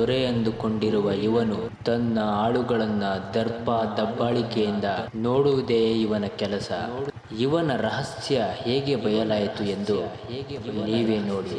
ದೊರೆ ಎಂದುಕೊಂಡಿರುವ ಇವನು ತನ್ನ ಆಳುಗಳನ್ನ ದರ್ಪ ದಬ್ಬಾಳಿಕೆಯಿಂದ ನೋಡುವುದೇ ಇವನ ಕೆಲಸ. ಇವನ ರಹಸ್ಯ ಹೇಗೆ ಬಯಲಾಯಿತು ಎಂದು ನೀವೇ ನೋಡಿ.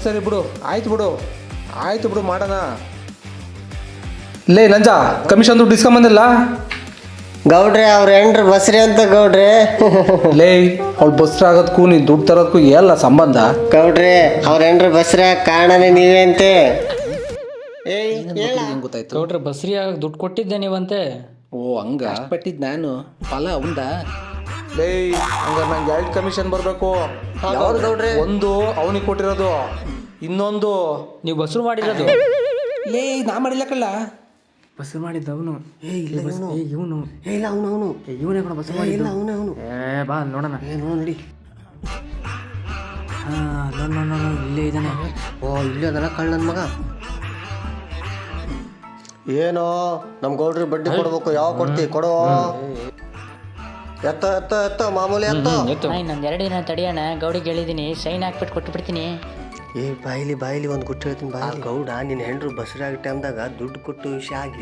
ಸರಿ ಬಿಡು, ಆಯ್ತು ಬಿಡು ಮಾಡೋಣ. ಲೇ ನಂಜ, ಕಮಿಷನ್ ದುಡ್ಡು ಇಸ್ಕೊಂಬಂದಿಲ್ಲ? ಗೌಡ್ರೆ ಅವ್ರ ಹೆಂಡ್ರು ಬಸ್ರಿ ಅಂತ ಗೌಡ್ರೆ. ಲೇ ಅವ್ಳು ಬಸ್ರ ಆಗೋದಕ್ಕೂ ನೀನು ದುಡ್ಡು ತರೋದಕ್ಕೂ ಎಲ್ಲ ಸಂಬಂಧ? ಗೌಡ್ರೆ ಅವ್ರ ಹೆಂಡ್ರು ಬಸ್ರಿ ಕಾರಣನೇ ನೀವೇ ಅಂತೆ. ಗೊತ್ತಾಯ್ತು ಗೌಡ್ರೆ ಬಸ್ರಿ ದುಡ್ಡು ಕೊಟ್ಟಿದ್ದೆ ನೀವಂತೆ. ಓ ಹಂಗ ಪಟ್ಟಿದ್ ನಾನು ಫಲ ಅವಂದ. ಲೇ ಹಂಗಾರೆ ನಂಗೆ 2 ಕಮಿಷನ್ ಬರಬೇಕು. ಯಾವ್ದು ಗೌಡ್ರೆ? ಒಂದು ಅವನಿಗೆ ಕೊಟ್ಟಿರೋದು, ಇನ್ನೊಂದು ನೀವು ಬಸ್ರು ಮಾಡಿರೋದು. ಲೇ ನಾ ಮಾಡಿಲ್ಲ ಕಳ್ಳ, ಬಸ್ರು ಮಾಡಿದ್ದ ಅವನು. ಇವನು ಇಲ್ಲ ಅವನು ಇವನೇ ಕೂಡ ಬಸ್ರು ಮಾಡಿಲ್ಲ. ಅವನು ಬಾ ನೋಡೋಣ. ನೋಡಿ. ಇಲ್ಲೇ ಇದ್ದಾನೆ. ಓ ಇಲ್ಲೇ ಅದಲ್ಲ ಕಳ್ಳ ನನ್ನ ಮಗ. ಏನೋ ನಮ್ ಗೌಡ್ರಿಗೆ ಬಡ್ಡಿ ಕೊಡ್ಬೇಕು. ಯಾವ ಕೊಡ್ತಿ ಕೊಡೋ. ಎತ್ತ ಮಾಮೂಲಿ ಎತ್ತ. ಇನ್ನೊಂದು 2 ದಿನ ತಡಿಯೋಣ. ಗೌಡಿಗೆ ಹೇಳಿದೀನಿ, ಸೈನ್ ಹಾಕ್ಬಿಟ್ಟು ಕೊಟ್ಟು ಬಿಡ್ತೀನಿ. ಬಾಯಿಲಿ ಒಂದು ಗುಟ್ಟು ಹೇಳ್ತೀನಿ. ಗೌಡ ನಿನ್ನ ಹೆಂಡ್ರು ಬಸ್ರಿ ಆಗ ಟೈಮ್ದಾಗ ದುಡ್ಡು ಕೊಟ್ಟು ವಿಷಯ ಆಗಿ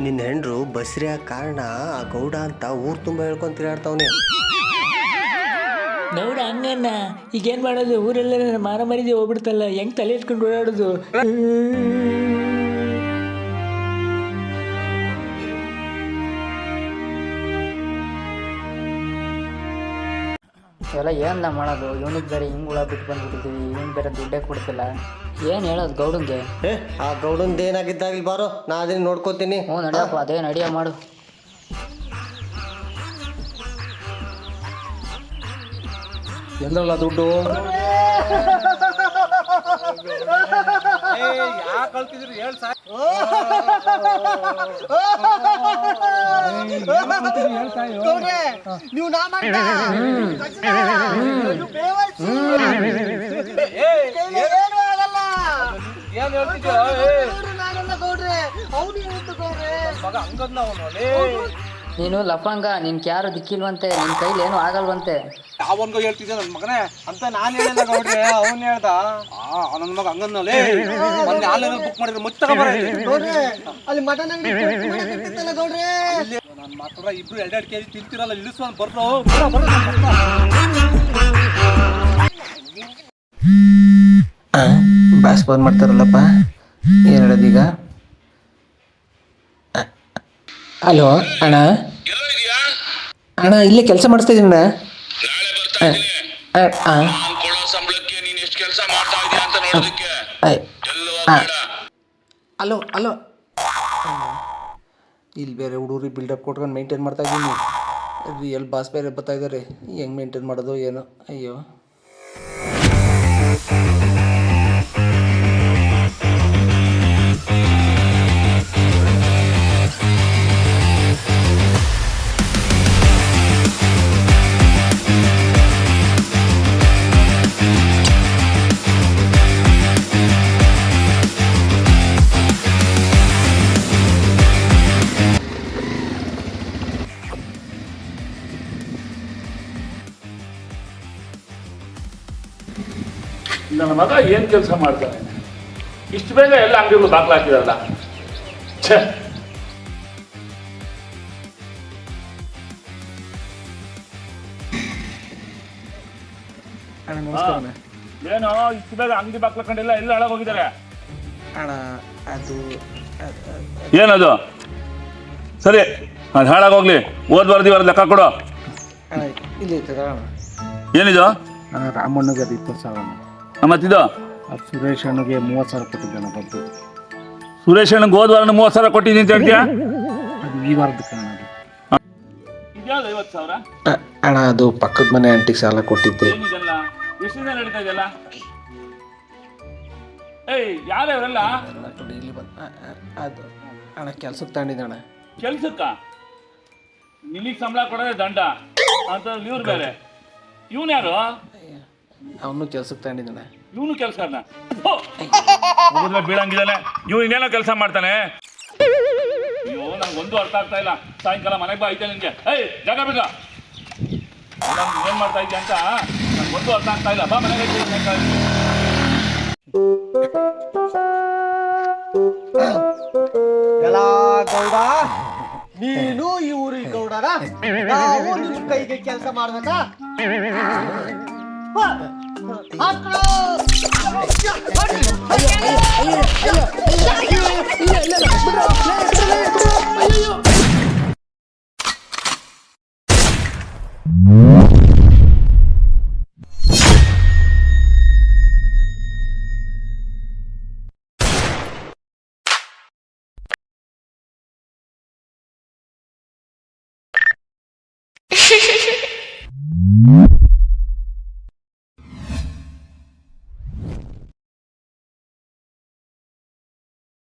ನಿನ್ನ ಹೆಂಡ್ರು ಬಸ್ರಿ ಆಗ ಕಾರಣ ಆ ಗೌಡ ಅಂತ ಊರು ತುಂಬ ಹೇಳ್ಕೊಂಡು ತಿರುಗಾಡ್ತಾವನೆ. ಗೌಡ ಹಂಗನ್ನ ಈಗೇನು ಮಾಡೋದು? ಊರೆಲ್ಲ ಮಾರ ಮರಿದೆ ಹೋಗ್ಬಿಡ್ತಲ್ಲ, ಹೆಂಗ್ ತಲೆ ಇಟ್ಕೊಂಡು ಓಡಾಡೋದು? ಇವೆಲ್ಲ ಏನ ಮಾಡೋದು? ಇವನಿಗೆ ಬೇರೆ ಹಿಂಗೆ ಹುಳ ಬಿಟ್ಟು ಬಂದ್ಬಿಟ್ಟಿದ್ದೀವಿ, ಇವನು ಬೇರೆ ದುಡ್ಡೇ ಕೊಡ್ತಿಲ್ಲ. ಏನು ಹೇಳೋದು ಗೌಡಂಗೆ? ಆ ಗೌಡಂದು ಏನಾಗಿದ್ದಾಗಲಿ ಬಾರೋ, ನಾ ಅದನ್ನ ನೋಡ್ಕೋತೀನಿ. ಹ್ಞೂ ನಡಿಯಪ್ಪ, ಅದೇ ನಡಿಯ ಮಾಡು. ಎಂದ್ರಲ್ಲ ದುಡ್ಡು? ನೀವು ನಾ ನೀನು ಲಫಂಗ, ನಿನ್ಗೆ ಯಾರು ದಿಕ್ಕಿಲ್ವಂತೆ, ನಿನ್ನ ಕೈಲಿ ಏನೂ ಆಗಲ್ವಂತೆ. ಅವನ್ಗೂ ಹೇಳ್ತಿದ್ದೆ ನನ್ನ ಮಗನೇ ಅಂತ ನಾನು ಹೇಳಿಲ್ಲ ಗೌಡ್ರೆ, ಅವನ್ ಹೇಳ್ದ. ನನ್ನ ಮಗ ಹಂಗನ್ನಲೇ ಮೊನ್ನೆ ಆನ್ಲೈನ್ ಬುಕ್ ಮಾಡಿದ್ರೆ ಮುಚ್ಚ ಅಲ್ಲಿ ಮಟನ್ ಗೌಡ್ರೆ. ನನ್ನ ಮಾತ್ರ ಇಬ್ರು 2 kg ತಿಂತಿರಲ್ಲ, ಇಳಿಸುವ ಬರ್ರೋ. ಬಾಸ್ ಫೋನ್ ಮಾಡ್ತಾರಲ್ಲಪ್ಪ, ಏನು ಹೇಳೋದೀಗ? ಹಲೋ ಅಣ್ಣ. ಅಣ್ಣ ಇಲ್ಲೇ ಕೆಲಸ ಮಾಡಿಸ್ತಾ ಇದ್ದೀನಿ ಅಣ್ಣ. ಹಲೋ ಇಲ್ಲಿ ಬೇರೆ ಹುಡುಗರಿಗೆ ಬಿಲ್ಡಪ್ ಕೊಟ್ಕೊಂಡು ಮೇಂಟೈನ್ ಮಾಡ್ತಾ ಇದ್ದೀನಿ. ರಿಯಲ್ ಬಾಸ್ ಬೇರೆ ಬರ್ತಾ ಇದ್ದಾರೆ, ಹೆಂಗೆ ಮೇಂಟೈನ್ ಮಾಡೋದು ಏನೋ. ಅಯ್ಯೋ ನನ್ನ ಮಗ ಏನು ಕೆಲಸ ಮಾಡ್ತಾನೆ? ಇಷ್ಟು ಬೇಗ ಎಲ್ಲ ಅಂಗಡಿಗಳು ಬಾಗ್ಲಾಕಿರಲ್ಲ. ಛೇ, ಏನೋ ಇಷ್ಟು ಬೇಗ ಅಂಗಡಿ ಬಾಗ್ಲಾಕೊಂಡಿಲ್ಲ, ಎಲ್ಲ ಹಾಳಾಗೋಗಿದ್ದಾರೆ. ಅಣ್ಣ ಅದು ಏನದು? ಸರಿ, ಅದು ಹಾಳಾಗೋಗ್ಲಿ. ಓದ್ಬಾರ್ದು ಇವ್ರ ಲೆಕ್ಕ ಕೊಡು. ಅಣ್ಣ ಇಲ್ಲಿ ತಗೋಣ. ಏನಿದು? ಅಣ್ಣ ರಾಮಣ್ಣಗೆ ಅದು 20,000. ಮತ್ತಿದು? ಅದು ಸುರೇಶ್ ಅಣ್ಣಗೆ 30,000 ಕೊಟ್ಟಿದ್ದಾನೆ. ಬಂದು ಸುರೇಶ್ ಅಣ್ಣಗೆ ಹೋದ ವಾರ 30,000 ಕೊಟ್ಟಿದ್ದೀನಿ ಅಂತ ಹೇಳ್ತೀಯಾ? ಅದು ಈ ವಾರದ ಕಣ ಇದ್ಯಾವ್ದು 50,000? ಅಣ್ಣ ಅದು ಪಕ್ಕದ ಮನೆ ಆಂಟಿಗೆ ಸಾಲ ಕೊಟ್ಟಿದ್ದೆ. ಏನಿದೆಲ್ಲ ಎಷ್ಟು ದಿನ ನಡೀತಾ ಇದೆಯಲ್ಲ? ಏಯ್ ಯಾರು ಅವರೆಲ್ಲ? ಇಲ್ಲಿ ಅದು ಅಣ್ಣ ಕೆಲ್ಸಕ್ಕೆ ತಗೊಂಡಿದ್ದಣ್ಣ. ಕೆಲ್ಸಕ್ಕ ನಿನಗೆ ಸಂಬಳ ಕೊಡೋದೇ ದಂಡ ಅಂತ ಇವ್ರು ಬೇರೆ. ಇವನು ಯಾರು? ಅವನು ಕೆಲ್ಸಕ್ಕೆ ತಗೊಂಡಿದ್ದಾನೆ. ಇವನು ಕೆಲಸನ ಹೋಗಿದ್ರೆ ಬೀಳಂಗಿದ್ದಾನೆ. ಇವ್ನು ಇನ್ನೇನೋ ಕೆಲಸ ಮಾಡ್ತಾನೆ. ಅಯ್ಯೋ ನಂಗೊಂದು ಅರ್ಥ ಆಗ್ತಾ ಇಲ್ಲ. ಸಾಯಂಕಾಲ ಮನೆಗೆ ಬಾ ಐತೆ ನಿನ್ಗೆ. ಏಯ್ ಜಾಗ ಬೇಕ ಏನ್ ಮಾಡ್ತಾ ಇದ್ದೆ ಅಂತ ನಂಗೊಂದು ಅರ್ಥ ಆಗ್ತಾ ಇಲ್ಲ. ಬಾ ಮನೆಗೆ ಎಲ್ಲ ಗೌಡ ನೀನು ಈ ಊರಿಗೆ ಗೌಡರ ನಾವು ನಿಮ್ ಕೈಗೆ ಕೆಲಸ ಮಾಡ್ಬೇಕಾ? ಇಲ್ಲ